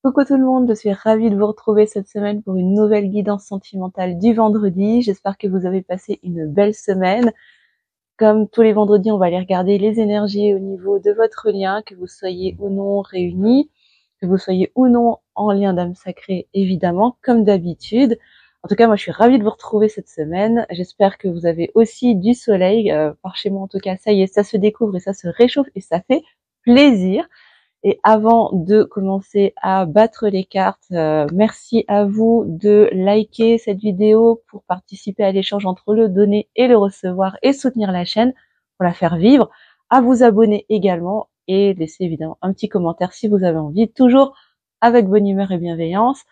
Coucou tout le monde, je suis ravie de vous retrouver cette semaine pour une nouvelle guidance sentimentale du vendredi. J'espère que vous avez passé une belle semaine. Comme tous les vendredis, on va aller regarder les énergies au niveau de votre lien, que vous soyez ou non réunis, que vous soyez ou non en lien d'âme sacrée, évidemment, comme d'habitude. En tout cas, moi, je suis ravie de vous retrouver cette semaine. J'espère que vous avez aussi du soleil. Par chez moi, en tout cas, ça y est, ça se découvre et ça se réchauffe et ça fait plaisir. Et avant de commencer à battre les cartes, merci à vous de liker cette vidéo pour participer à l'échange entre le donner et le recevoir et soutenir la chaîne pour la faire vivre, à vous abonner également et laisser évidemment un petit commentaire si vous avez envie, toujours avec bonne humeur et bienveillance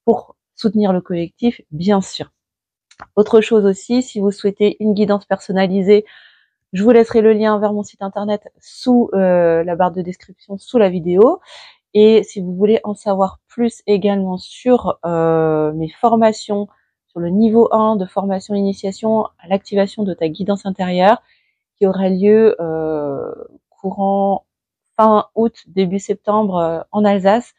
pour soutenir le collectif, bien sûr. Autre chose aussi, si vous souhaitez une guidance personnalisée, je vous laisserai le lien vers mon site internet sous la barre de description, sous la vidéo. Et si vous voulez en savoir plus également sur mes formations, sur le niveau 1 de formation initiation à l'activation de ta guidance intérieure, qui aura lieu courant fin août, début septembre en Alsace,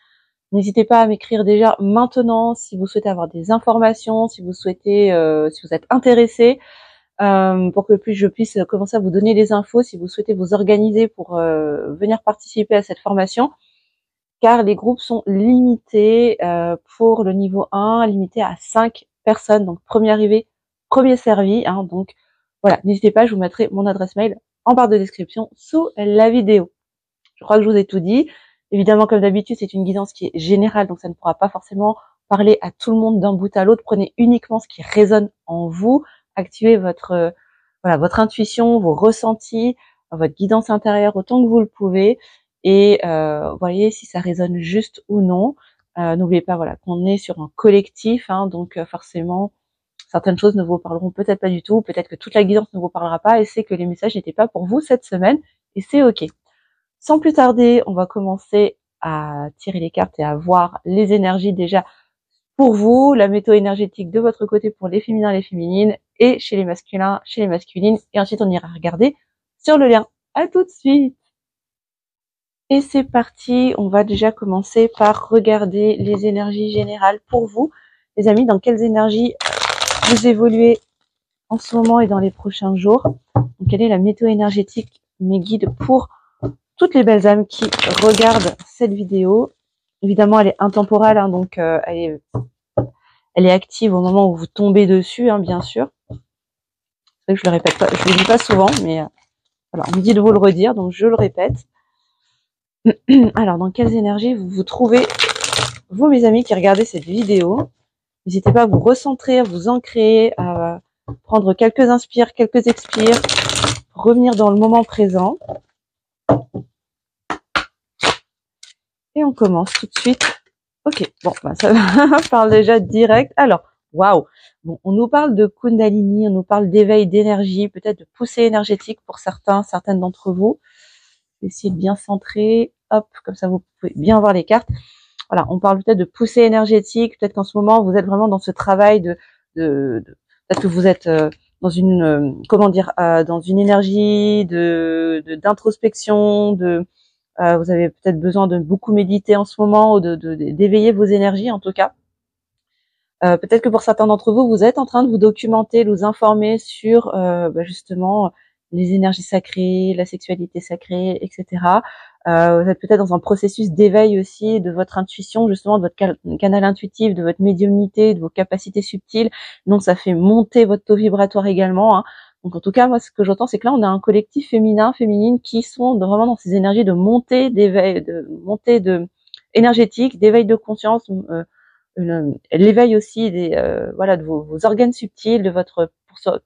n'hésitez pas à m'écrire déjà maintenant si vous souhaitez avoir des informations, si vous souhaitez, si vous êtes intéressé, pour que je puisse commencer à vous donner les infos si vous souhaitez vous organiser pour venir participer à cette formation, car les groupes sont limités pour le niveau 1, limités à 5 personnes, donc premier arrivé, premier servi, hein, donc voilà, n'hésitez pas, je vous mettrai mon adresse mail en barre de description sous la vidéo. Je crois que je vous ai tout dit. Évidemment, comme d'habitude, c'est une guidance qui est générale, donc ça ne pourra pas forcément parler à tout le monde d'un bout à l'autre. Prenez uniquement ce qui résonne en vous. Activez votre votre intuition, vos ressentis, votre guidance intérieure autant que vous le pouvez, et voyez si ça résonne juste ou non. N'oubliez pas qu'on est sur un collectif, hein, donc forcément certaines choses ne vous parleront peut-être pas du tout, peut-être que toute la guidance ne vous parlera pas, et c'est que les messages n'étaient pas pour vous cette semaine, et c'est ok. Sans plus tarder, on va commencer à tirer les cartes et à voir les énergies déjà pour vous, la météo énergétique de votre côté pour les féminins et les féminines, et chez les masculins, chez les masculines, et ensuite on ira regarder sur le lien. À tout de suite. Et c'est parti, on va déjà commencer par regarder les énergies générales pour vous. Les amis, dans quelles énergies vous évoluez en ce moment et dans les prochains jours? Donc, quelle est la météo énergétique, mes guides, pour toutes les belles âmes qui regardent cette vidéo? Évidemment, elle est intemporelle, hein, donc elle est active au moment où vous tombez dessus, hein, bien sûr. C'est vrai que je le répète pas, je le dis pas souvent, mais voilà, on me dit de vous le redire, donc je le répète. Alors, dans quelles énergies vous vous trouvez, vous, mes amis, qui regardez cette vidéo? N'hésitez pas à vous recentrer, à vous ancrer, à prendre quelques inspires, quelques expires, revenir dans le moment présent. Et on commence tout de suite. Ok, bon, ça parle déjà direct. Alors, waouh. Bon, on nous parle de Kundalini, on nous parle d'éveil d'énergie, peut-être de poussée énergétique pour certaines d'entre vous. Je vais essayer de bien centrer. Hop, comme ça vous pouvez bien voir les cartes. Voilà, on parle peut-être de poussée énergétique. Peut-être qu'en ce moment vous êtes vraiment dans ce travail peut-être que vous êtes dans une dans une énergie d'introspection, vous avez peut-être besoin de beaucoup méditer en ce moment, ou d'éveiller vos énergies en tout cas. Peut-être que pour certains d'entre vous, vous êtes en train de vous documenter, de vous informer sur justement les énergies sacrées, la sexualité sacrée, etc. Vous êtes peut-être dans un processus d'éveil aussi de votre intuition, justement de votre canal intuitif, de votre médiumnité, de vos capacités subtiles. Donc ça fait monter votre taux vibratoire également, hein. Donc en tout cas, moi ce que j'entends, c'est que là on a un collectif féminin, féminine qui sont vraiment dans ces énergies de montée d'éveil, énergétique, d'éveil de conscience, l'éveil aussi de vos organes subtils, de votre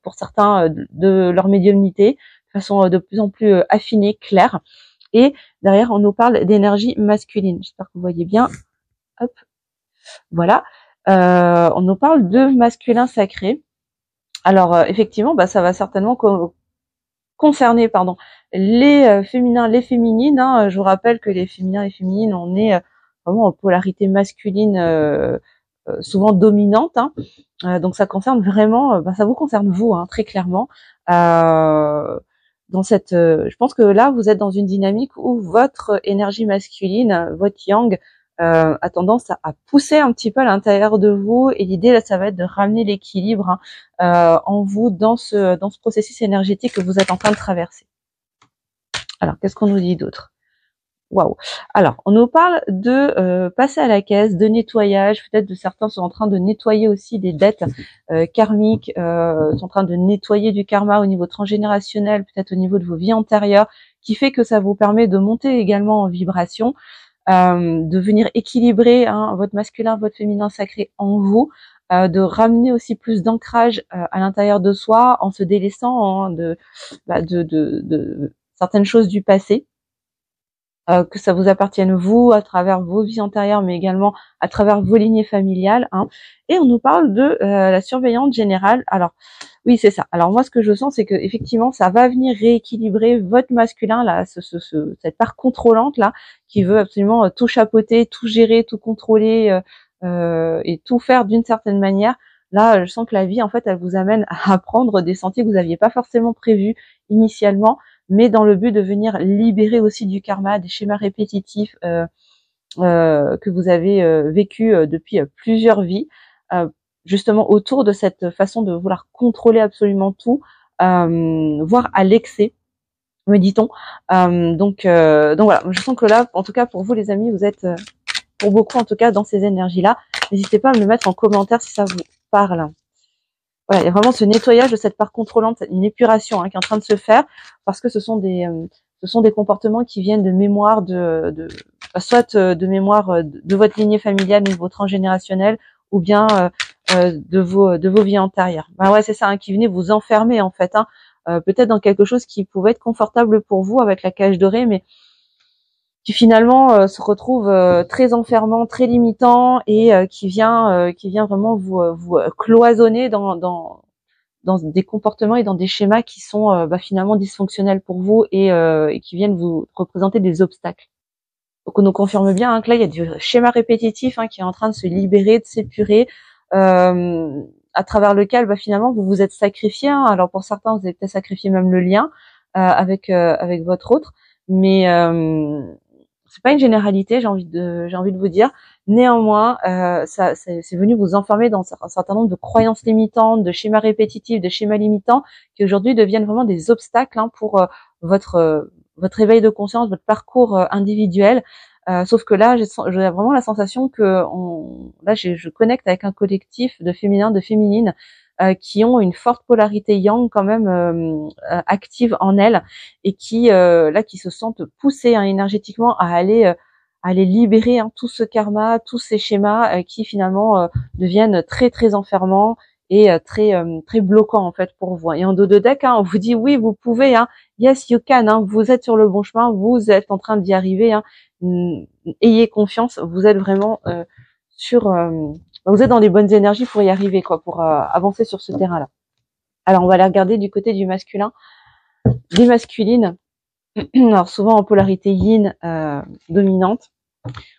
pour certains de leur médiumnité, de façon de plus en plus affinée, claire. Et derrière, on nous parle d'énergie masculine. J'espère que vous voyez bien. Hop, voilà. On nous parle de masculin sacré. Alors effectivement, ça va certainement concerner, les féminins, les féminines. Hein. Je vous rappelle que les féminins et féminines, on est vraiment en polarité masculine, souvent dominante. Hein. Donc ça concerne vraiment, ça vous concerne vous, hein, très clairement. Dans je pense que là, vous êtes dans une dynamique où votre énergie masculine, votre yang, a tendance à pousser un petit peu à l'intérieur de vous. Et l'idée là, ça va être de ramener l'équilibre en vous dans ce processus énergétique que vous êtes en train de traverser. Alors, qu'est-ce qu'on nous dit d'autre? Waouh. Alors, on nous parle de passer à la caisse, de nettoyage. Peut-être de certains sont en train de nettoyer aussi des dettes karmiques, sont en train de nettoyer du karma au niveau transgénérationnel, peut-être au niveau de vos vies antérieures, qui fait que ça vous permet de monter également en vibration, de venir équilibrer votre masculin, votre féminin sacré en vous, de ramener aussi plus d'ancrage à l'intérieur de soi en se délaissant de certaines choses du passé. Que ça vous appartienne vous, à travers vos vies antérieures, mais également à travers vos lignées familiales. Et on nous parle de la surveillante générale. Alors, oui, c'est ça. Alors moi, ce que je sens, c'est que effectivement, ça va venir rééquilibrer votre masculin, là, cette part contrôlante, là, qui veut absolument tout chapeauter, tout gérer, tout contrôler et tout faire d'une certaine manière. Là, je sens que la vie, en fait, elle vous amène à prendre des sentiers que vous n'aviez pas forcément prévus initialement, mais dans le but de venir libérer aussi du karma, des schémas répétitifs que vous avez vécu depuis plusieurs vies, justement autour de cette façon de vouloir contrôler absolument tout, voire à l'excès, me dit-on. Donc voilà, je sens que là, en tout cas pour vous les amis, vous êtes pour beaucoup en tout cas dans ces énergies-là. N'hésitez pas à me le mettre en commentaire si ça vous parle. Voilà, il y a vraiment ce nettoyage de cette part contrôlante, une épuration qui est en train de se faire, parce que ce sont des comportements qui viennent de mémoire soit de mémoire de votre lignée familiale, de votre transgénérationnel, ou bien de vos vies antérieures. Bah ouais, c'est ça, qui venait vous enfermer en fait, peut-être dans quelque chose qui pouvait être confortable pour vous avec la cage dorée, mais qui finalement se retrouve très enfermant, très limitant, et qui vient vraiment vous cloisonner dans des comportements et dans des schémas qui sont finalement dysfonctionnels pour vous et qui viennent vous représenter des obstacles. Donc on nous confirme bien que là il y a du schéma répétitif qui est en train de se libérer, de s'épurer, à travers lequel finalement vous vous êtes sacrifié. Alors pour certains vous avez peut-être sacrifié même le lien avec votre autre, mais c'est pas une généralité, j'ai envie de vous dire. Néanmoins, c'est venu vous enfermer dans un certain nombre de croyances limitantes, de schémas répétitifs, de schémas limitants, qui aujourd'hui deviennent vraiment des obstacles pour votre éveil de conscience, votre parcours individuel. Sauf que là, j'ai vraiment la sensation que je connecte avec un collectif de féminins, de féminines, qui ont une forte polarité yang quand même active en elles, et qui se sentent poussées énergétiquement à aller libérer tout ce karma, tous ces schémas qui finalement deviennent très très enfermants et très bloquants en fait pour vous. Et en dos de deck, on vous dit oui, vous pouvez, yes you can, vous êtes sur le bon chemin, vous êtes en train d'y arriver, ayez confiance, vous êtes vraiment vous êtes dans les bonnes énergies pour y arriver, pour avancer sur ce terrain-là. Alors, on va aller regarder du côté du masculin, des masculines. Alors, souvent en polarité yin dominante.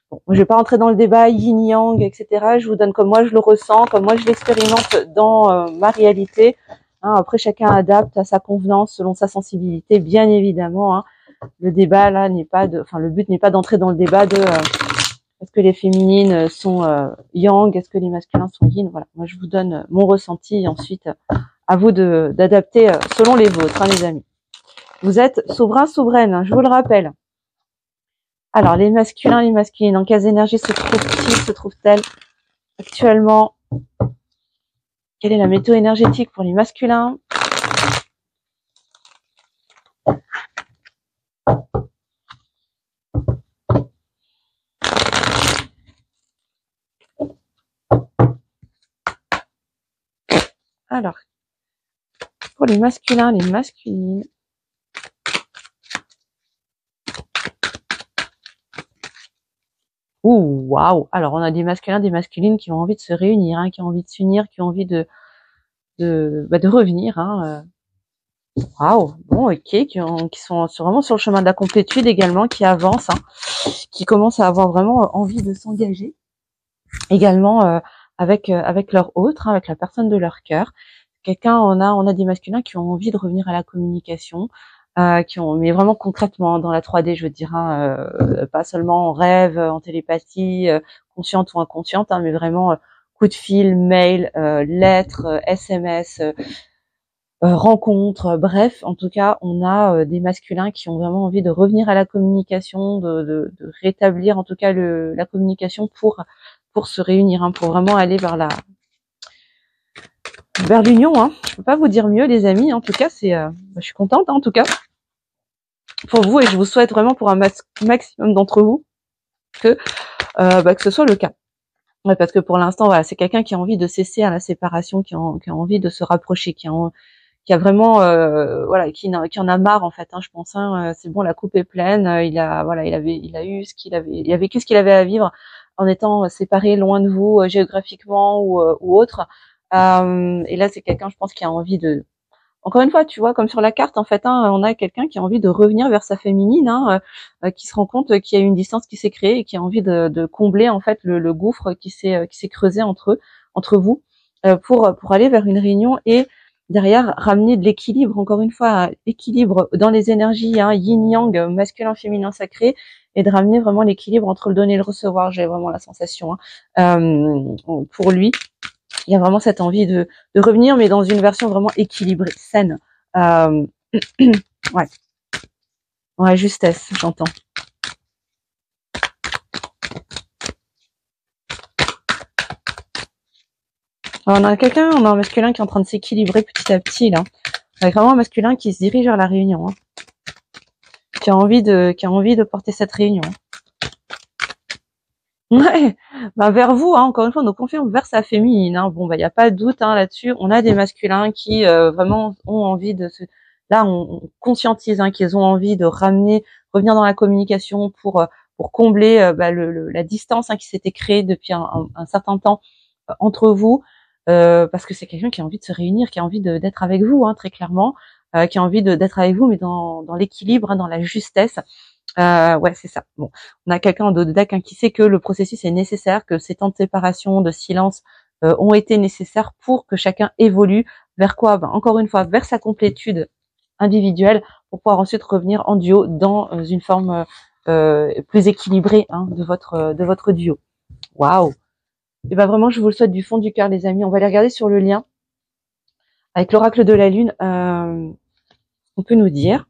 Bon, je vais pas rentrer dans le débat yin-yang, etc. Je vous donne comme moi je le ressens, comme moi je l'expérimente dans ma réalité. Après, chacun adapte à sa convenance, selon sa sensibilité, bien évidemment. Le débat là le but n'est pas d'entrer dans le débat de est-ce que les féminines sont yang, est-ce que les masculins sont yin. Voilà, moi je vous donne mon ressenti, et ensuite à vous d'adapter selon les vôtres, les amis. Vous êtes souverain, souveraine, je vous le rappelle. Alors les masculins, les masculines, en quelles énergies se trouvent-elles actuellement? Quelle est la météo énergétique pour les masculins? Alors, pour les masculins, les masculines. Ouh, waouh! Alors, on a des masculins, des masculines qui ont envie de se réunir, qui ont envie de s'unir, qui ont envie de revenir. Waouh! Bon, ok, qui sont vraiment sur le chemin de la complétude également, qui avancent, qui commencent à avoir vraiment envie de s'engager. Également avec leur autre, avec la personne de leur cœur. On a des masculins qui ont envie de revenir à la communication, mais vraiment concrètement dans la 3D, je veux dire, hein, pas seulement en rêve, en télépathie, consciente ou inconsciente, hein, mais vraiment coup de fil, mail, lettres, SMS, rencontres, bref, en tout cas, on a des masculins qui ont vraiment envie de revenir à la communication, de rétablir en tout cas la communication pour se réunir, hein, pour vraiment aller vers l'union. Hein. Je peux pas vous dire mieux, les amis. En tout cas, je suis contente, hein, en tout cas, pour vous, et je vous souhaite vraiment pour un maximum d'entre vous que ce soit le cas. Ouais, parce que pour l'instant, voilà, c'est quelqu'un qui a envie de cesser à la séparation, qui a envie de se rapprocher, qui a vraiment, voilà, qui en a marre en fait. Hein, je pense. Hein, c'est bon, la coupe est pleine. Il a eu ce qu'il avait, il a vécu ce qu'il avait à vivre en étant séparé, loin de vous, géographiquement ou autre. Et là, c'est quelqu'un, je pense, qui a envie de. Encore une fois, tu vois, comme sur la carte, en fait, hein, on a quelqu'un qui a envie de revenir vers sa féminine, hein, qui se rend compte qu'il y a une distance qui s'est créée et qui a envie de combler en fait le gouffre qui s'est creusé entre vous, pour aller vers une réunion et derrière ramener de l'équilibre. Encore une fois, l'équilibre dans les énergies, hein, yin-yang, masculin, féminin, sacré, et de ramener vraiment l'équilibre entre le donner et le recevoir. J'ai vraiment la sensation, hein, pour lui. Il y a vraiment cette envie de revenir, mais dans une version vraiment équilibrée, saine. Ouais. Ouais, justesse, j'entends. Alors, on a un masculin qui est en train de s'équilibrer petit à petit, là. Avec vraiment un masculin qui se dirige vers la réunion, hein. Qui a envie de porter cette réunion. Ouais, vers vous, hein, encore une fois, on nous confirme vers sa féminine. Hein. Bon, y a pas de doute, hein, là-dessus. On a des masculins qui vraiment ont envie de se. Là, on conscientise, hein, qu'ils ont envie de revenir dans la communication pour combler la distance, hein, qui s'était créée depuis un certain temps entre vous, parce que c'est quelqu'un qui a envie de se réunir, qui a envie d'être avec vous, hein, très clairement, qui a envie d'être avec vous, mais dans l'équilibre, hein, dans la justesse. Ouais, c'est ça. Bon, on a quelqu'un en dos de deck, hein, qui sait que le processus est nécessaire, que ces temps de séparation, de silence ont été nécessaires pour que chacun évolue vers quoi? Encore une fois, vers sa complétude individuelle, pour pouvoir ensuite revenir en duo dans une forme plus équilibrée, hein, de votre duo. Waouh! Et vraiment, je vous le souhaite du fond du cœur, les amis. On va aller regarder sur le lien avec l'oracle de la lune. On peut nous dire.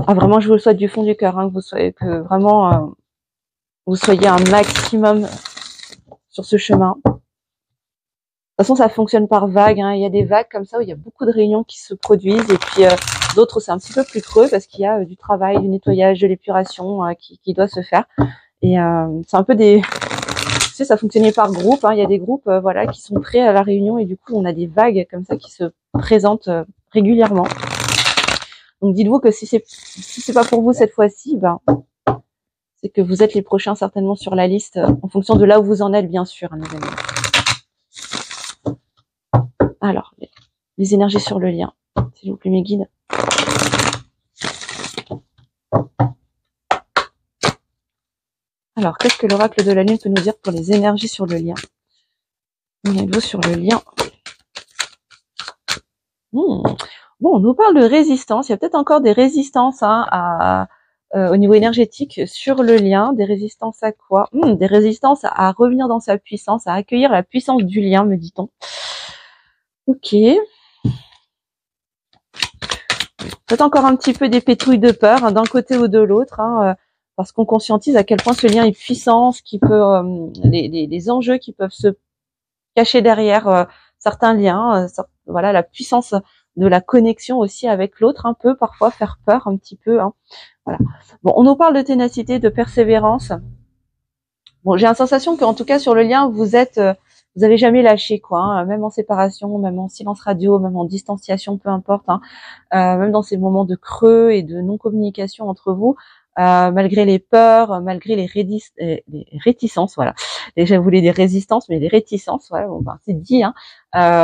Ah, vraiment, je vous le souhaite du fond du cœur, hein, que vraiment vous soyez un maximum sur ce chemin. De toute façon, ça fonctionne par vagues. Hein. Il y a des vagues comme ça où il y a beaucoup de réunions qui se produisent, et puis d'autres c'est un petit peu plus creux parce qu'il y a du travail, du nettoyage, de l'épuration qui doit se faire. Et c'est un peu des, tu sais, ça fonctionnait par groupe. Hein. Il y a des groupes, voilà, qui sont prêts à la réunion, et du coup, on a des vagues comme ça qui se présentent régulièrement. Donc dites-vous que si c'est pas pour vous cette fois-ci, c'est que vous êtes les prochains certainement sur la liste, en fonction de là où vous en êtes, bien sûr, hein, mes amis. Alors, les énergies sur le lien, s'il vous plaît, mes guides. Alors, qu'est-ce que l'oracle de la lune peut nous dire pour les énergies sur le lien? Vous sur le lien. Bon, on nous parle de résistance. Il y a peut-être encore des résistances, hein, au niveau énergétique sur le lien. Des résistances à quoi? Des résistances à revenir dans sa puissance, à accueillir la puissance du lien, me dit-on. Ok. Peut-être encore un petit peu des pétouilles de peur, hein, d'un côté ou de l'autre, hein, parce qu'on conscientise à quel point ce lien est puissant, ce qui peut, les enjeux qui peuvent se cacher derrière certains liens. Voilà, la puissance de la connexion aussi avec l'autre, un peu parfois faire peur un petit peu. Hein. Voilà. Bon, on nous parle de ténacité, de persévérance. Bon, j'ai la sensation qu'en tout cas sur le lien, vous avez jamais lâché, quoi. Hein, même en séparation, même en silence radio, même en distanciation, peu importe. Hein, même dans ces moments de creux et de non-communication entre vous, malgré les peurs, malgré les réticences, voilà. Déjà, vous voulez des résistances, mais des réticences, voilà. Bon, c'est dit. Hein,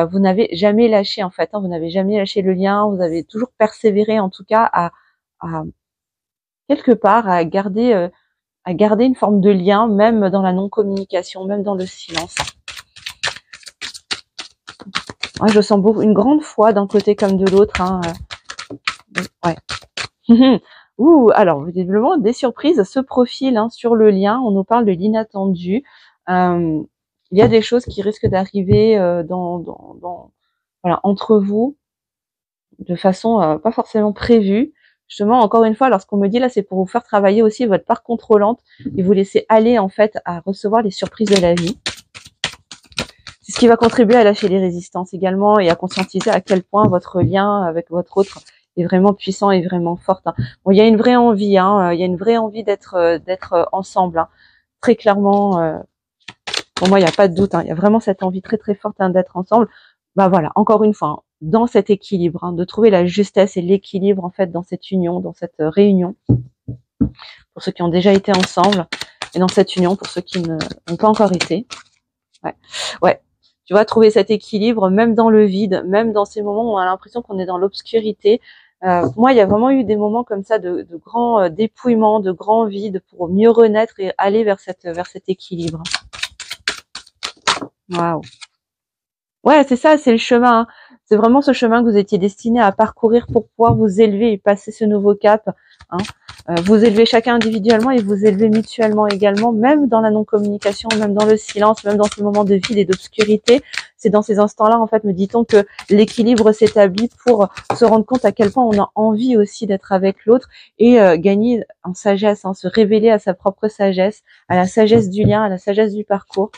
vous n'avez jamais lâché, en fait. Hein, vous n'avez jamais lâché le lien. Vous avez toujours persévéré, en tout cas, à quelque part, à garder une forme de lien, même dans la non-communication, même dans le silence. Ouais, je sens beaucoup, une grande foi d'un côté comme de l'autre. Hein. Ouais. Alors visiblement des surprises se profilent hein, sur le lien. On nous parle de l'inattendu. Il y a des choses qui risquent d'arriver voilà, entre vous de façon pas forcément prévue. Justement, encore une fois, alors ce qu'on me dit là, c'est pour vous faire travailler aussi votre part contrôlante et vous laisser aller en fait à recevoir les surprises de la vie. C'est ce qui va contribuer à lâcher les résistances également et à conscientiser à quel point votre lien avec votre autre est vraiment puissant et vraiment fort. Hein. Bon, il y a une vraie envie, hein, il y a une vraie envie d'être ensemble. Hein. Très clairement, pour moi, il n'y a pas de doute. Hein, il y a vraiment cette envie très très forte hein, d'être ensemble. Bah voilà, encore une fois, hein, dans cet équilibre, hein, de trouver la justesse et l'équilibre en fait dans cette union, dans cette réunion, pour ceux qui ont déjà été ensemble, et dans cette union pour ceux qui n'ont pas encore été. Ouais. Tu vas trouver cet équilibre même dans le vide, même dans ces moments où on a l'impression qu'on est dans l'obscurité. Pour moi, il y a vraiment eu des moments comme ça de grand dépouillement, de grand vide pour mieux renaître et aller vers cet équilibre. Waouh. Ouais, c'est ça, c'est le chemin. Hein. C'est vraiment ce chemin que vous étiez destiné à parcourir pour pouvoir vous élever et passer ce nouveau cap. Hein. Vous élever chacun individuellement et vous élever mutuellement également, même dans la non-communication, même dans le silence, même dans ces moments de vide et d'obscurité. C'est dans ces instants-là, en fait, me dit-on que l'équilibre s'établit pour se rendre compte à quel point on a envie aussi d'être avec l'autre et gagner en sagesse, hein, se révéler à sa propre sagesse, à la sagesse du lien, à la sagesse du parcours.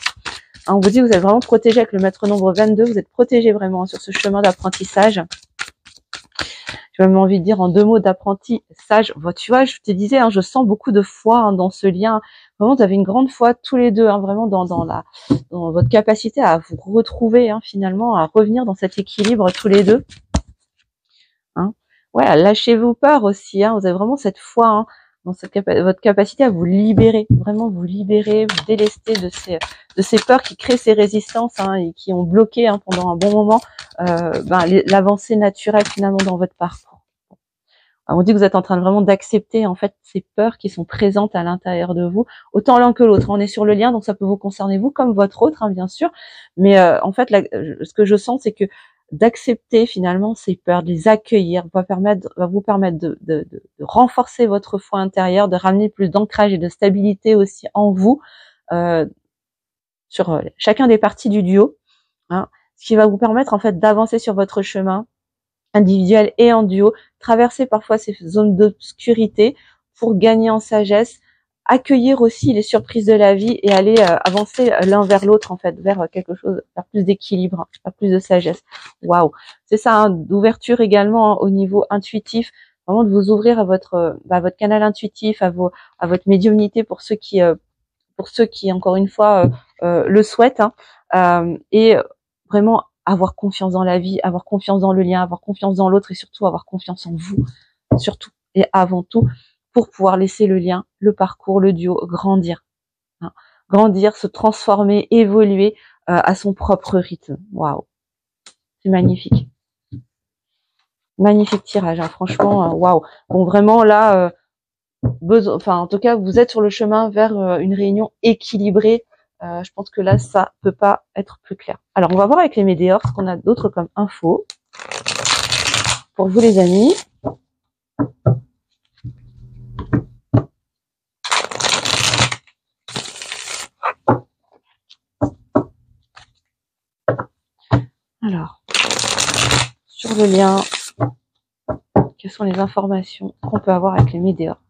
On vous dit que vous êtes vraiment protégé avec le maître nombre 22, vous êtes protégé vraiment sur ce chemin d'apprentissage. J'ai même envie de dire en 2 mots d'apprentissage. Tu vois, je te disais, hein, je sens beaucoup de foi hein, dans ce lien. Vraiment, vous avez une grande foi tous les deux, hein, vraiment dans votre capacité à vous retrouver hein, finalement, à revenir dans cet équilibre tous les deux. Hein. Ouais, lâchez vos peurs aussi. Hein, vous avez vraiment cette foi hein, dans votre capacité à vous libérer, vraiment vous libérer, vous délester de ces peurs qui créent ces résistances hein, et qui ont bloqué hein, pendant un bon moment l'avancée naturelle finalement dans votre parcours. Alors, on dit que vous êtes en train de vraiment d'accepter en fait ces peurs qui sont présentes à l'intérieur de vous, autant l'un que l'autre. On est sur le lien, donc ça peut vous concerner vous comme votre autre, hein, bien sûr. Mais en fait, ce que je sens, c'est que d'accepter finalement ces peurs, de les accueillir, va vous permettre de renforcer votre foi intérieure, de ramener plus d'ancrage et de stabilité aussi en vous sur chacun des parties du duo, hein, ce qui va vous permettre en fait d'avancer sur votre chemin individuel et en duo, traverser parfois ces zones d'obscurité pour gagner en sagesse, accueillir aussi les surprises de la vie et aller avancer l'un vers l'autre en fait, vers quelque chose, vers plus d'équilibre, vers plus de sagesse. Waouh, c'est ça, hein, d'ouverture également hein, au niveau intuitif, vraiment de vous ouvrir à votre canal intuitif, à votre médiumnité pour ceux qui encore une fois le souhaitent hein, et vraiment avoir confiance dans la vie, avoir confiance dans le lien, avoir confiance dans l'autre et surtout avoir confiance en vous, surtout et avant tout, pour pouvoir laisser le lien, le parcours, le duo grandir. Hein. Grandir, se transformer, évoluer à son propre rythme. Waouh, c'est magnifique. Magnifique tirage, hein. Franchement, waouh. Bon, vraiment là, en tout cas, vous êtes sur le chemin vers une réunion équilibrée. Je pense que là, ça peut pas être plus clair. Alors, on va voir avec les météores ce qu'on a d'autre comme info pour vous, les amis. Alors, sur le lien, quelles sont les informations qu'on peut avoir avec les météores?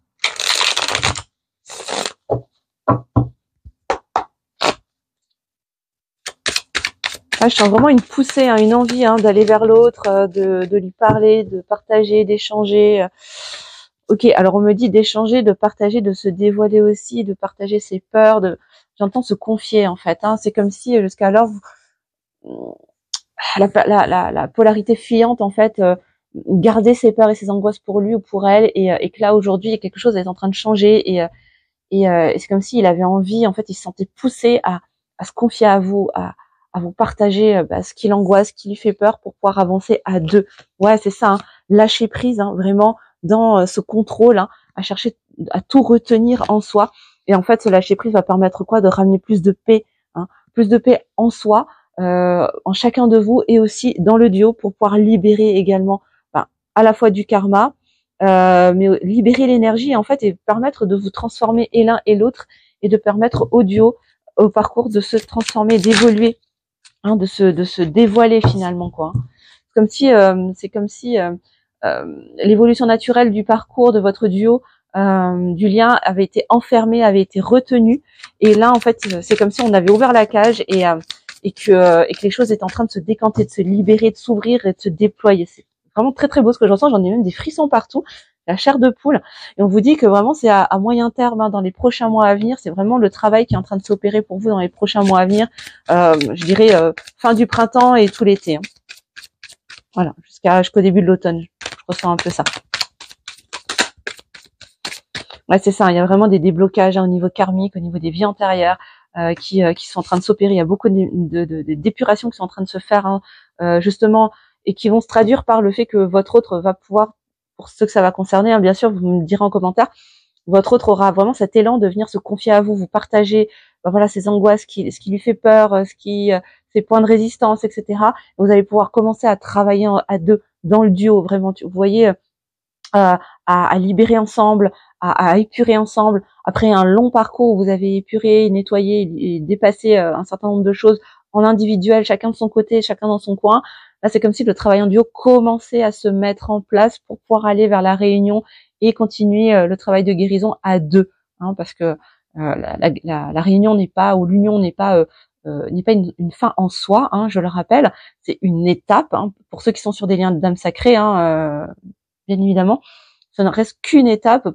Ah, je sens vraiment une poussée, hein, une envie hein, d'aller vers l'autre, de lui parler, de partager, d'échanger. Ok, alors on me dit d'échanger, de partager, de se dévoiler aussi, de partager ses peurs. J'entends se confier en fait. Hein. C'est comme si jusqu'alors la polarité fuyante en fait, garder ses peurs et ses angoisses pour lui ou pour elle, et que là aujourd'hui quelque chose est en train de changer et c'est comme s'il avait envie, en fait, il se sentait poussé à se confier à vous, à vous partager ce qui l'angoisse, ce qui lui fait peur pour pouvoir avancer à deux. Ouais, c'est ça, hein, lâcher prise, hein, vraiment dans ce contrôle, hein, à chercher à tout retenir en soi. Et en fait, ce lâcher prise va permettre quoi? De ramener plus de paix, hein, plus de paix en soi, en chacun de vous et aussi dans le duo pour pouvoir libérer également à la fois du karma, mais libérer l'énergie en fait et permettre de vous transformer et l'un et l'autre et de permettre au duo, au parcours de se transformer, d'évoluer, de se dévoiler finalement quoi. C'est comme si l'évolution naturelle du parcours de votre duo, du lien avait été enfermée, avait été retenue et là en fait c'est comme si on avait ouvert la cage et que les choses étaient en train de se décanter, de se libérer, de s'ouvrir et de se déployer. C'est vraiment très très beau ce que je ressens, j'en ai même des frissons partout, la chair de poule. Et on vous dit que vraiment c'est à moyen terme, dans les prochains mois à venir, c'est vraiment le travail qui est en train de s'opérer pour vous dans les prochains mois à venir, je dirais fin du printemps et tout l'été. Voilà, jusqu'au début de l'automne, je ressens un peu ça. Ouais, c'est ça, il y a vraiment des déblocages au niveau karmique, au niveau des vies antérieures, qui sont en train de s'opérer. Il y a beaucoup de dépurations qui sont en train de se faire, justement, et qui vont se traduire par le fait que votre autre va pouvoir, pour ceux que ça va concerner, bien sûr, vous me direz en commentaire, votre autre aura vraiment cet élan de venir se confier à vous, vous partager, voilà, ses angoisses, ce qui lui fait peur, ses points de résistance, etc. Vous allez pouvoir commencer à travailler à deux, dans le duo, vraiment. Vous voyez, à libérer ensemble, à épurer ensemble. Après un long parcours où vous avez épuré, nettoyé et dépassé un certain nombre de choses en individuel, chacun de son côté, chacun dans son coin. Là, c'est comme si le travail en duo commençait à se mettre en place pour pouvoir aller vers la réunion et continuer le travail de guérison à deux, parce que la réunion n'est pas, ou l'union n'est pas une fin en soi, je le rappelle, c'est une étape, pour ceux qui sont sur des liens d'âme sacrée, bien évidemment, ça ne reste qu'une étape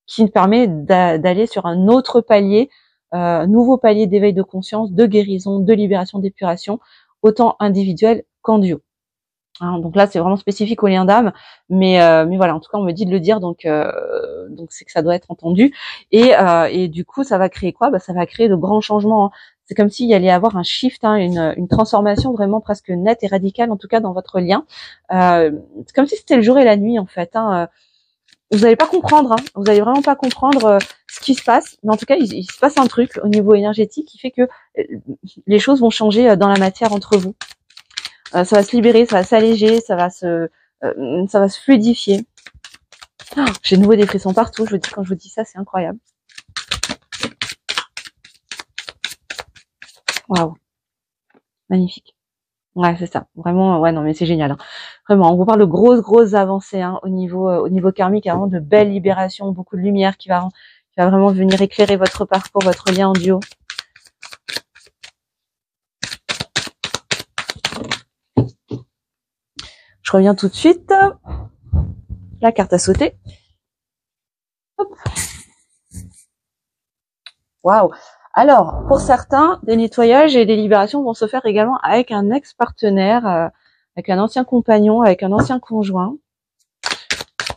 qui permet d'aller sur un autre palier, nouveau palier d'éveil de conscience, de guérison, de libération, d'épuration, autant individuel qu'en duo. Donc là, c'est vraiment spécifique au lien d'âme, mais voilà, en tout cas, on me dit de le dire, donc c'est que ça doit être entendu. Et du coup, ça va créer quoi ? Ça va créer de grands changements. C'est comme s'il y allait avoir un shift, une transformation vraiment presque nette et radicale, en tout cas dans votre lien. C'est comme si c'était le jour et la nuit, en fait. Vous n'allez pas comprendre, vous allez vraiment pas comprendre ce qui se passe, mais en tout cas, il se passe un truc au niveau énergétique qui fait que les choses vont changer dans la matière entre vous. Ça va se libérer, ça va s'alléger, ça va se fluidifier. J'ai de nouveau des frissons partout. Je vous dis, quand je vous dis ça, c'est incroyable. Waouh, magnifique. Ouais, c'est ça. Vraiment, ouais, non, mais c'est génial. Vraiment, on vous parle de grosses avancées au niveau karmique, vraiment de belles libérations, beaucoup de lumière qui va vraiment venir éclairer votre parcours, votre lien en duo. Je reviens tout de suite. La carte à sauter. Hop. Waouh. Alors, pour certains, des nettoyages et des libérations vont se faire également avec un ex-partenaire, avec un ancien compagnon, avec un ancien conjoint.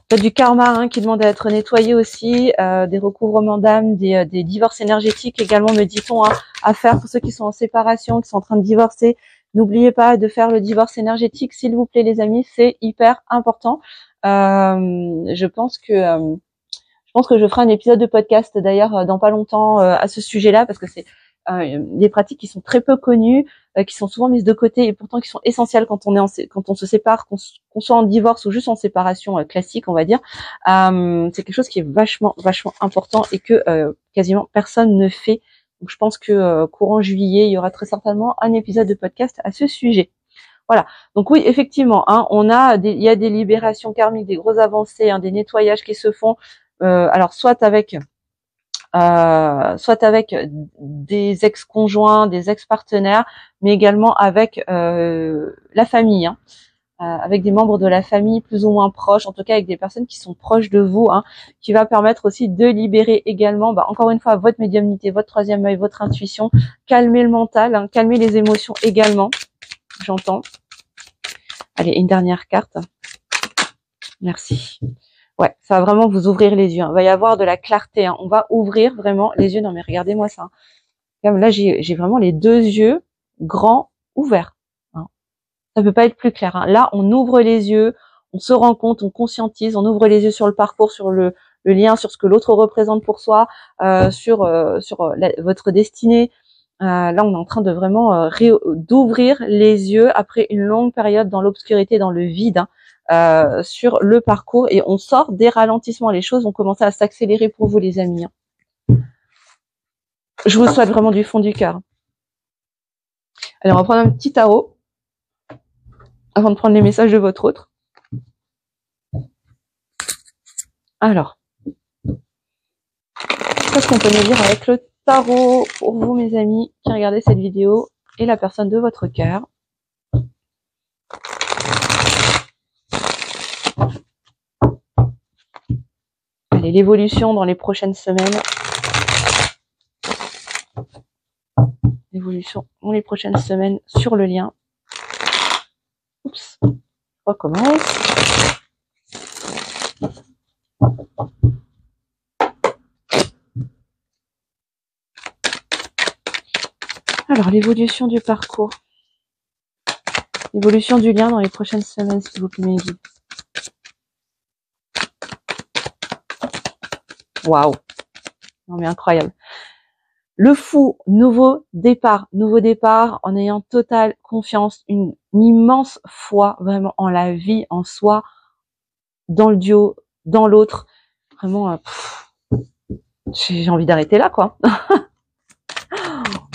Peut-être du karma qui demande à être nettoyé aussi, des recouvrements d'âme, des divorces énergétiques également, me dit-on, à faire pour ceux qui sont en séparation, qui sont en train de divorcer. N'oubliez pas de faire le divorce énergétique, s'il vous plaît les amis, c'est hyper important. Je pense que je ferai un épisode de podcast d'ailleurs dans pas longtemps à ce sujet-là, parce que c'est des pratiques qui sont très peu connues, qui sont souvent mises de côté et pourtant qui sont essentielles quand on se sépare, qu'on soit en divorce ou juste en séparation classique, on va dire. C'est quelque chose qui est vachement important et que quasiment personne ne fait. Donc je pense que courant juillet, il y aura très certainement un épisode de podcast à ce sujet. Voilà. Donc oui, effectivement, il y a des libérations karmiques, des grosses avancées, des nettoyages qui se font. Alors soit avec des ex-conjoints, des ex-partenaires, mais également avec la famille, avec des membres de la famille plus ou moins proches, en tout cas avec des personnes qui sont proches de vous, qui va permettre aussi de libérer également, encore une fois, votre médiumnité, votre troisième œil, votre intuition, calmer le mental, calmer les émotions également, j'entends. Allez, une dernière carte. Merci. Ouais, ça va vraiment vous ouvrir les yeux. Il va y avoir de la clarté. On va ouvrir vraiment les yeux. Non mais regardez-moi ça. Comme là, j'ai vraiment les deux yeux grands ouverts. Ça peut pas être plus clair. Là, on ouvre les yeux, on se rend compte, on conscientise, on ouvre les yeux sur le parcours, sur le lien, sur ce que l'autre représente pour soi, sur votre destinée. Là, on est en train de vraiment d'ouvrir les yeux après une longue période dans l'obscurité, dans le vide, hein, sur le parcours, et on sort des ralentissements. Les choses vont commencer à s'accélérer pour vous, les amis, hein. Je vous souhaite vraiment du fond du cœur. Allez, on va prendre un petit tarot avant de prendre les messages de votre autre. Alors, qu'est-ce qu'on peut nous dire avec le tarot pour vous, mes amis, qui regardez cette vidéo et la personne de votre cœur? Allez, l'évolution dans les prochaines semaines. L'évolution dans les prochaines semaines sur le lien. Oups, on recommence. Alors, l'évolution du parcours. L'évolution du lien dans les prochaines semaines, s'il vous plaît, mes guides. Waouh! Non mais incroyable. Le fou, nouveau départ en ayant totale confiance, une immense foi vraiment en la vie, en soi, dans le duo, dans l'autre. Vraiment, j'ai envie d'arrêter là, quoi.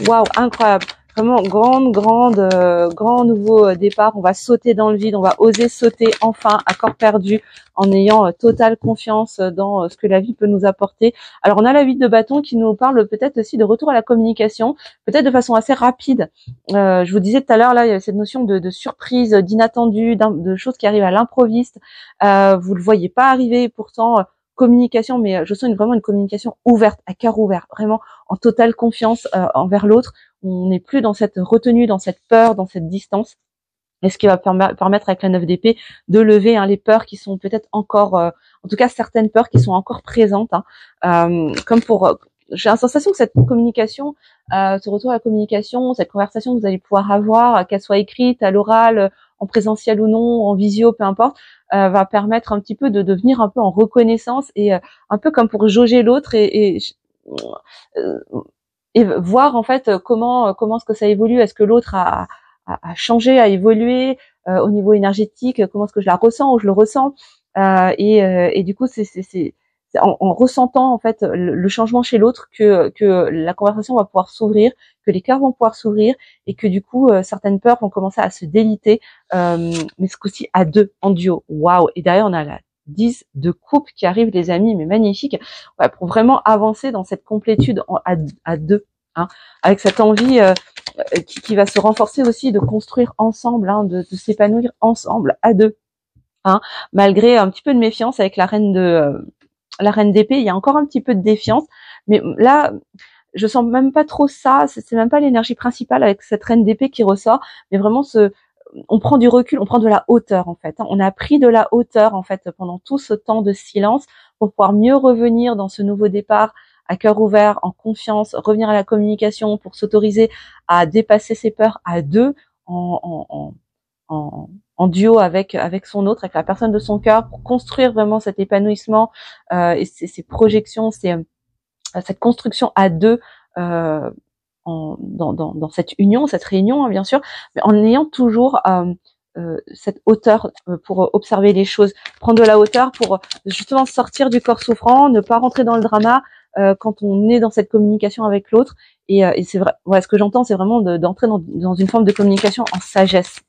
Waouh, incroyable. Vraiment grand nouveau départ. On va sauter dans le vide, on va oser sauter enfin à corps perdu en ayant totale confiance dans ce que la vie peut nous apporter. Alors on a la 8 de bâton qui nous parle peut-être aussi de retour à la communication, peut-être de façon assez rapide. Je vous disais tout à l'heure, là, il y a cette notion de surprise, d'inattendu, de choses qui arrivent à l'improviste. Vous le voyez pas arriver, pourtant communication, mais je sens vraiment une communication ouverte, à cœur ouvert, vraiment en totale confiance envers l'autre. On n'est plus dans cette retenue, dans cette peur, dans cette distance. Et ce qui va permettre avec la 9 d'épée de lever les peurs qui sont peut-être encore, en tout cas certaines peurs qui sont encore présentes. Comme pour, j'ai la sensation que cette communication, ce retour à la communication, cette conversation que vous allez pouvoir avoir, qu'elle soit écrite, à l'oral, en présentiel ou non, en visio, peu importe, va permettre un petit peu de devenir un peu en reconnaissance et un peu comme pour jauger l'autre et voir en fait comment est-ce que ça évolue, est-ce que l'autre a changé, a évolué au niveau énergétique, comment est-ce que je la ressens ou je le ressens, et du coup c'est en ressentant en fait le changement chez l'autre que la conversation va pouvoir s'ouvrir, que les cœurs vont pouvoir s'ouvrir et que du coup certaines peurs vont commencer à se déliter, mais ce coup-ci à deux, en duo. Waouh! Et derrière on a la 10 de coupe qui arrive, les amis, mais magnifique, ouais, pour vraiment avancer dans cette complétude à deux, hein, avec cette envie qui va se renforcer aussi de construire ensemble, hein, de s'épanouir ensemble à deux, hein, malgré un petit peu de méfiance avec la reine d'épée. Il y a encore un petit peu de défiance, mais là je sens même pas trop ça, c'est même pas l'énergie principale avec cette reine d'épée qui ressort, mais vraiment on prend du recul, on prend de la hauteur en fait. On a pris de la hauteur en fait pendant tout ce temps de silence pour pouvoir mieux revenir dans ce nouveau départ à cœur ouvert, en confiance, revenir à la communication pour s'autoriser à dépasser ses peurs à deux, en duo avec son autre, avec la personne de son cœur, pour construire vraiment cet épanouissement et ces projections, cette construction à deux. Dans cette union, cette réunion, hein, bien sûr, mais en ayant toujours cette hauteur pour observer les choses, prendre de la hauteur pour justement sortir du corps souffrant, ne pas rentrer dans le drama quand on est dans cette communication avec l'autre. Et c'est vrai, ouais, ce que j'entends, c'est vraiment d'entrer dans une forme de communication en sagesse.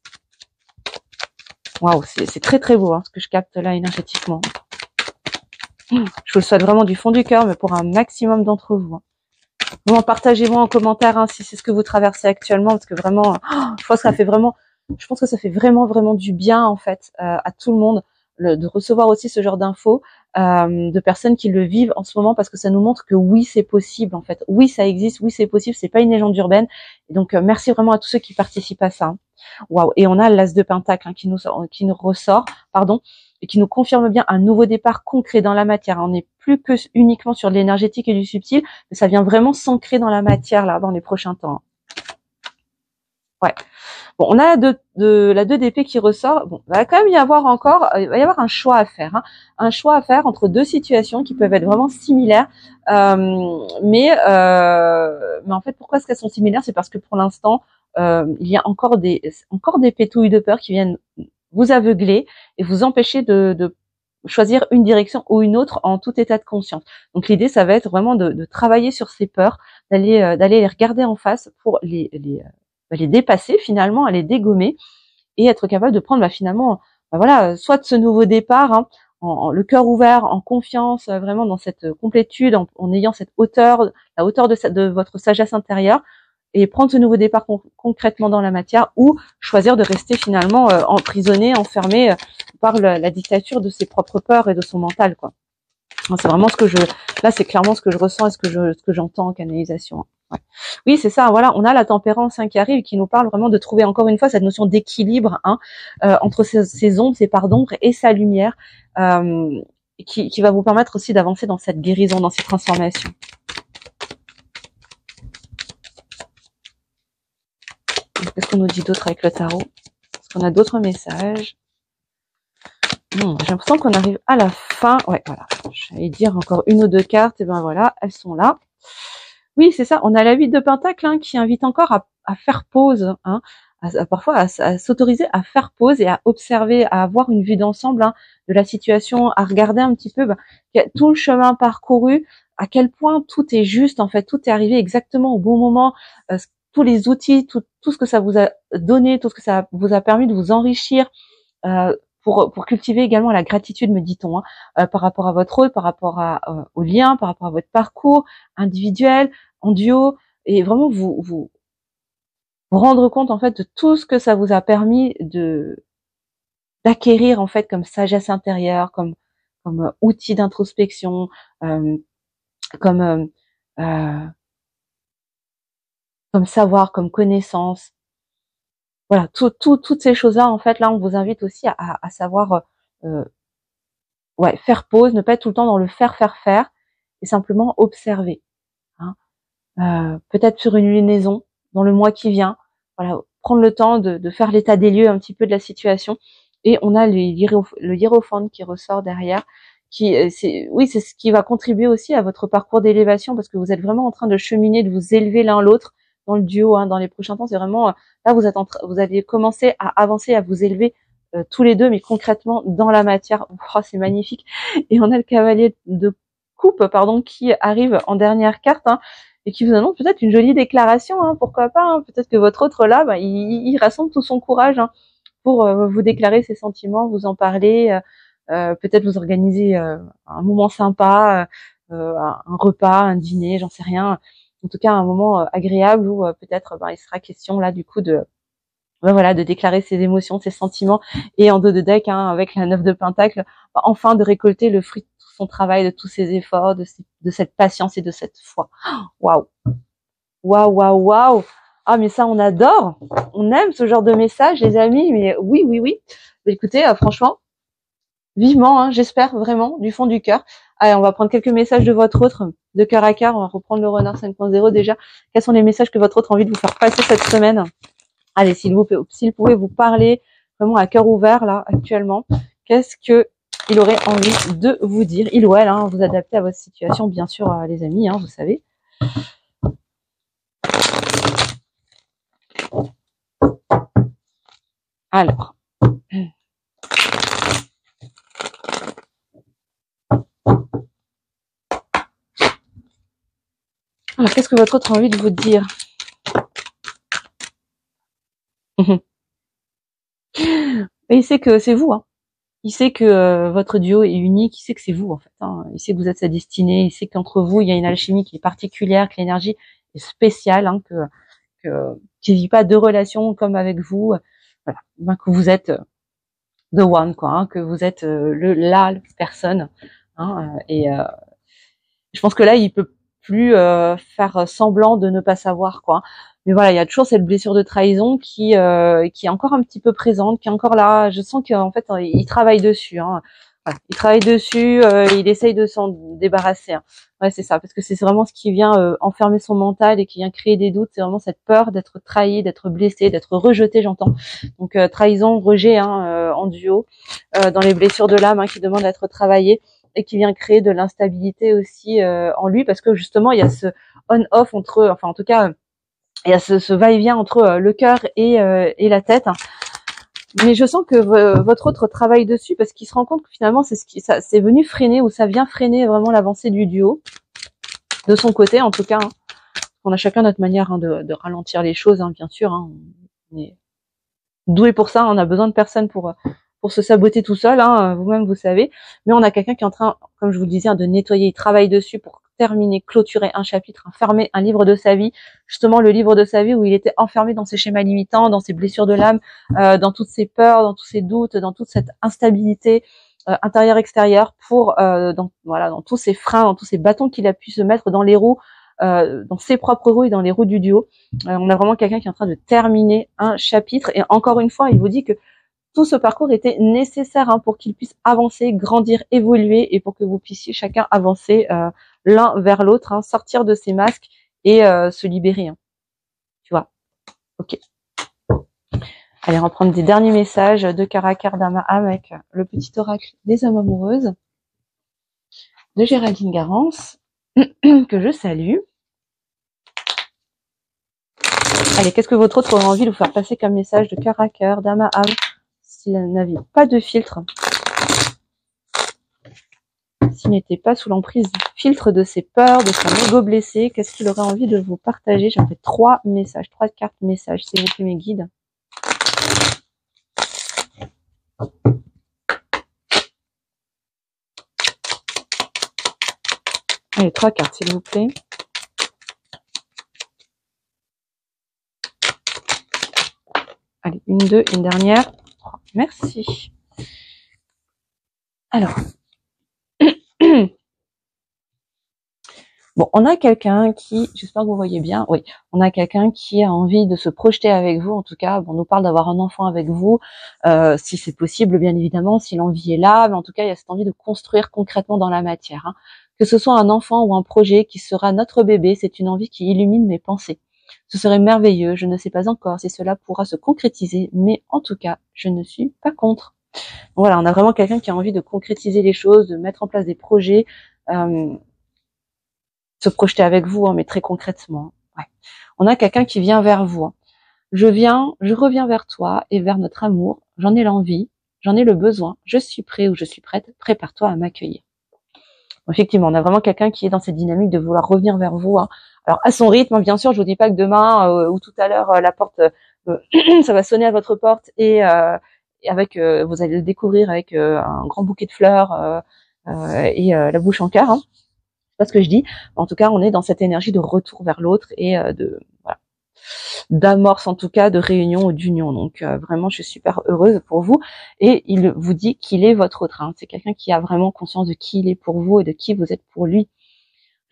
Waouh, c'est très très beau, hein, ce que je capte là énergétiquement. Je vous le souhaite vraiment du fond du cœur, mais pour un maximum d'entre vous, hein. Vraiment, partagez-moi en commentaire si c'est ce que vous traversez actuellement, parce que vraiment, je pense que ça fait vraiment du bien en fait à tout le monde de recevoir aussi ce genre d'infos de personnes qui le vivent en ce moment, parce que ça nous montre que oui, c'est possible en fait, oui, ça existe, oui, c'est possible, c'est pas une légende urbaine. Et donc merci vraiment à tous ceux qui participent à ça, hein. Waouh. Et on a l'as de Pentacle, hein, qui nous ressort, pardon, et qui nous confirme bien un nouveau départ concret dans la matière. On n'est plus que uniquement sur de l'énergétique et du subtil, mais ça vient vraiment s'ancrer dans la matière là dans les prochains temps. Ouais. Bon, on a la 2 d'épée qui ressort. Bon, il va quand même y avoir encore, il va y avoir un choix à faire, hein. Un choix à faire entre 2 situations qui peuvent être vraiment similaires. Mais en fait, pourquoi est-ce qu'elles sont similaires? C'est parce que pour l'instant, il y a encore des pétouilles de peur qui viennent vous aveugler et vous empêcher de choisir une direction ou une autre en tout état de conscience. Donc l'idée, ça va être vraiment de travailler sur ces peurs, d'aller les regarder en face pour les dépasser finalement, à les dégommer et être capable de prendre finalement, voilà, soit de ce nouveau départ, hein, le cœur ouvert, en confiance, vraiment dans cette complétude, en ayant cette hauteur, la hauteur de votre sagesse intérieure, et prendre ce nouveau départ concrètement dans la matière, ou choisir de rester finalement emprisonné, enfermé par la dictature de ses propres peurs et de son mental, quoi. C'est vraiment là c'est clairement ce que je ressens et ce que j'entends en canalisation. Ouais. Oui, c'est ça. Voilà, on a la tempérance, hein, qui arrive, qui nous parle vraiment de trouver encore une fois cette notion d'équilibre, hein, entre ces ombres, ces parts d'ombre et sa lumière, qui va vous permettre aussi d'avancer dans cette guérison, dans ces transformations. Qu'est-ce qu'on nous dit d'autre avec le tarot? Est-ce qu'on a d'autres messages? J'ai l'impression qu'on arrive à la fin. Ouais, voilà. J'allais dire encore une ou deux cartes. Et ben voilà, elles sont là. Oui, c'est ça. On a la 8 de Pentacle, hein, qui invite encore à faire pause, hein, parfois à s'autoriser à faire pause et à observer, à avoir une vue d'ensemble, hein, de la situation, à regarder un petit peu tout le chemin parcouru, à quel point tout est juste, en fait, tout est arrivé exactement au bon moment, tous les outils, tout ce que ça vous a donné, tout ce que ça vous a permis de vous enrichir, pour cultiver également la gratitude, me dit-on, hein, par rapport à votre rôle, par rapport au lien, par rapport à votre parcours individuel, en duo, et vraiment vous rendre compte en fait de tout ce que ça vous a permis d'acquérir en fait comme sagesse intérieure, comme outil d'introspection, comme comme savoir, comme connaissance. Voilà, toutes ces choses-là, en fait, là, on vous invite aussi à savoir, faire pause, ne pas être tout le temps dans le faire, et simplement observer, hein. Peut-être sur une lunaison, dans le mois qui vient, voilà, prendre le temps de faire l'état des lieux un petit peu de la situation. Et on a le hiérophante qui ressort derrière, c'est ce qui va contribuer aussi à votre parcours d'élévation, parce que vous êtes vraiment en train de cheminer, de vous élever l'un l'autre dans le duo, hein, dans les prochains temps. C'est vraiment là vous allez commencer à avancer, à vous élever tous les deux, mais concrètement dans la matière. Oh, c'est magnifique. Et on a le cavalier de coupe, qui arrive en dernière carte, hein, et qui vous annonce peut-être une jolie déclaration, hein, pourquoi pas, hein. Peut-être que votre autre là, il rassemble tout son courage, hein, pour vous déclarer ses sentiments, vous en parler, peut-être vous organiser un moment sympa, un repas, un dîner, j'en sais rien. En tout cas, un moment agréable où peut-être il sera question là du coup de déclarer ses émotions, ses sentiments, et en dos de deck, hein, avec la 9 de Pentacle, enfin de récolter le fruit de tout son travail, de tous ses efforts, de cette patience et de cette foi. Waouh, waouh, waouh, waouh. Ah, mais ça, on adore, on aime ce genre de message, les amis. Mais oui. Mais écoutez, franchement, vivement, hein, j'espère vraiment du fond du cœur. Allez, on va prendre quelques messages de votre autre, de cœur à cœur. On va reprendre le Renard 5.0 déjà. Quels sont les messages que votre autre a envie de vous faire passer cette semaine? Allez, s'il pouvait vous parler vraiment à cœur ouvert là actuellement, qu'est-ce que il aurait envie de vous dire? Il ou elle, hein, vous adaptez à votre situation, bien sûr, les amis, hein, vous savez. Alors, qu'est-ce que votre autre a envie de vous dire? Et il sait que c'est vous, hein. Il sait que votre duo est unique, il sait que c'est vous en fait, hein. Il sait que vous êtes sa destinée, il sait qu'entre vous il y a une alchimie qui est particulière, que l'énergie est spéciale, hein, qu'il n'y a pas de relation comme avec vous, voilà, que vous êtes the one, quoi, hein, que vous êtes la personne, hein, et je pense que là il peut plus faire semblant de ne pas savoir, quoi. Mais voilà, il y a toujours cette blessure de trahison qui est encore un petit peu présente, qui est encore là. Je sens qu'en fait il travaille dessus, hein. Ouais, il travaille dessus, il essaye de s'en débarrasser. Hein. Ouais, c'est ça, parce que c'est vraiment ce qui vient enfermer son mental et qui vient créer des doutes. C'est vraiment cette peur d'être trahi, d'être blessé, d'être rejeté, j'entends. Donc trahison, rejet hein, en duo, dans les blessures de l'âme hein, qui demandent d'être travaillées et qui vient créer de l'instabilité aussi en lui, parce que justement il y a ce on-off entre, enfin en tout cas il y a ce va-et-vient entre le cœur et la tête. Hein. Mais je sens que votre autre travaille dessus parce qu'il se rend compte que finalement c'est venu freiner ou ça vient freiner vraiment l'avancée du duo de son côté en tout cas. Hein. On a chacun notre manière hein, de ralentir les choses, hein, bien sûr. Hein. On est doué pour ça. On a besoin de personne pour se saboter tout seul. Hein, vous-même vous savez. Mais on a quelqu'un qui est en train, comme je vous le disais, hein, de nettoyer. Il travaille dessus pour terminer, clôturer un chapitre, fermer un livre de sa vie, justement le livre de sa vie où il était enfermé dans ses schémas limitants, dans ses blessures de l'âme, dans toutes ses peurs, dans tous ses doutes, dans toute cette instabilité intérieure-extérieure, pour dans tous ces freins, dans tous ces bâtons qu'il a pu se mettre dans les roues, dans ses propres roues et dans les roues du duo. On a vraiment quelqu'un qui est en train de terminer un chapitre et encore une fois, il vous dit que tout ce parcours était nécessaire hein, pour qu'il puisse avancer, grandir, évoluer et pour que vous puissiez chacun avancer l'un vers l'autre, hein, sortir de ces masques et se libérer. Hein. Tu vois. Ok. Allez, on va prendre des derniers messages de Karakar Dama avec le petit oracle des âmes amoureuses de Géraldine Garance, que je salue. Allez, qu'est-ce que votre autre aurait envie de vous faire passer comme message de Karakar Dama s'il n'avait pas de filtre, s'il n'était pas sous l'emprise du filtre de ses peurs, de son ego blessé, qu'est-ce qu'il aurait envie de vous partager? J'ai fait 3 messages, 3 cartes messages, s'il vous plaît mes guides. Allez, 3 cartes, s'il vous plaît. Allez, une, deux, une dernière. 3. Merci. Alors. Bon, on a quelqu'un qui, j'espère que vous voyez bien, oui, on a quelqu'un qui a envie de se projeter avec vous, en tout cas, bon, on nous parle d'avoir un enfant avec vous, si c'est possible, bien évidemment, si l'envie est là, mais en tout cas, il y a cette envie de construire concrètement dans la matière. Hein. Que ce soit un enfant ou un projet qui sera notre bébé, c'est une envie qui illumine mes pensées. Ce serait merveilleux, je ne sais pas encore si cela pourra se concrétiser, mais en tout cas, je ne suis pas contre. Voilà, on a vraiment quelqu'un qui a envie de concrétiser les choses, de mettre en place des projets, se projeter avec vous, hein, mais très concrètement. Ouais. On a quelqu'un qui vient vers vous. Hein. Je reviens vers toi et vers notre amour. J'en ai l'envie, j'en ai le besoin. Je suis prêt ou je suis prête. Prépare-toi à m'accueillir. Effectivement, on a vraiment quelqu'un qui est dans cette dynamique de vouloir revenir vers vous. Hein. Alors à son rythme, bien sûr. Je vous dis pas que demain ou tout à l'heure la porte, ça va sonner à votre porte et avec, vous allez le découvrir avec un grand bouquet de fleurs et la bouche en cœur. Hein. C'est pas ce que je dis. En tout cas, on est dans cette énergie de retour vers l'autre et d'amorce en tout cas, de réunion ou d'union. Donc vraiment, je suis super heureuse pour vous. Et il vous dit qu'il est votre autre. Hein. C'est quelqu'un qui a vraiment conscience de qui il est pour vous et de qui vous êtes pour lui.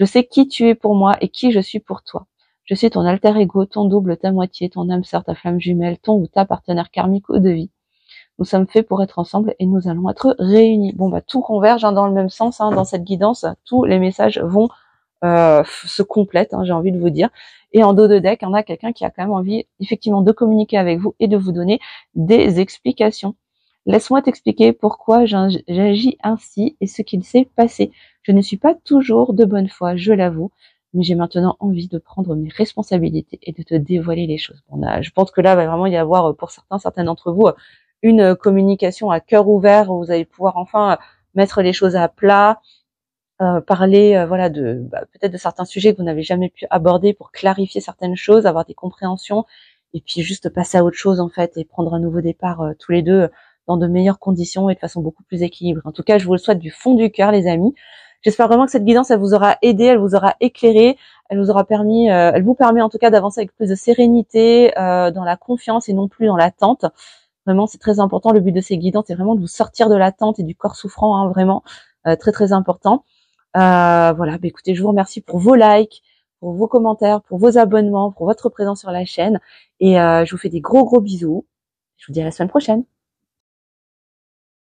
Je sais qui tu es pour moi et qui je suis pour toi. Je suis ton alter ego, ton double, ta moitié, ton âme sœur, ta flamme jumelle, ton ou ta partenaire karmique ou de vie. Nous sommes faits pour être ensemble et nous allons être réunis. Bon, tout converge hein, dans le même sens, hein, dans cette guidance. Tous les messages vont se complètent, hein, j'ai envie de vous dire. Et en dos de deck, on a quelqu'un qui a quand même envie, effectivement, de communiquer avec vous et de vous donner des explications. Laisse-moi t'expliquer pourquoi j'agis ainsi et ce qu'il s'est passé. Je ne suis pas toujours de bonne foi, je l'avoue, mais j'ai maintenant envie de prendre mes responsabilités et de te dévoiler les choses. Bon, je pense que là, va vraiment y avoir, pour certains d'entre vous, une communication à cœur ouvert où vous allez pouvoir enfin mettre les choses à plat, parler voilà de peut-être de certains sujets que vous n'avez jamais pu aborder pour clarifier certaines choses, avoir des compréhensions et puis juste passer à autre chose en fait et prendre un nouveau départ tous les deux dans de meilleures conditions et de façon beaucoup plus équilibrée. En tout cas, je vous le souhaite du fond du cœur les amis. J'espère vraiment que cette guidance elle vous aura aidé, elle vous aura éclairé, elle vous aura permis elle vous permet en tout cas d'avancer avec plus de sérénité dans la confiance et non plus dans l'attente. Vraiment, c'est très important. Le but de ces guidances, c'est vraiment de vous sortir de l'attente et du corps souffrant, hein, vraiment très très important. Voilà, écoutez, je vous remercie pour vos likes, pour vos commentaires, pour vos abonnements, pour votre présence sur la chaîne. Et je vous fais des gros bisous. Je vous dis à la semaine prochaine.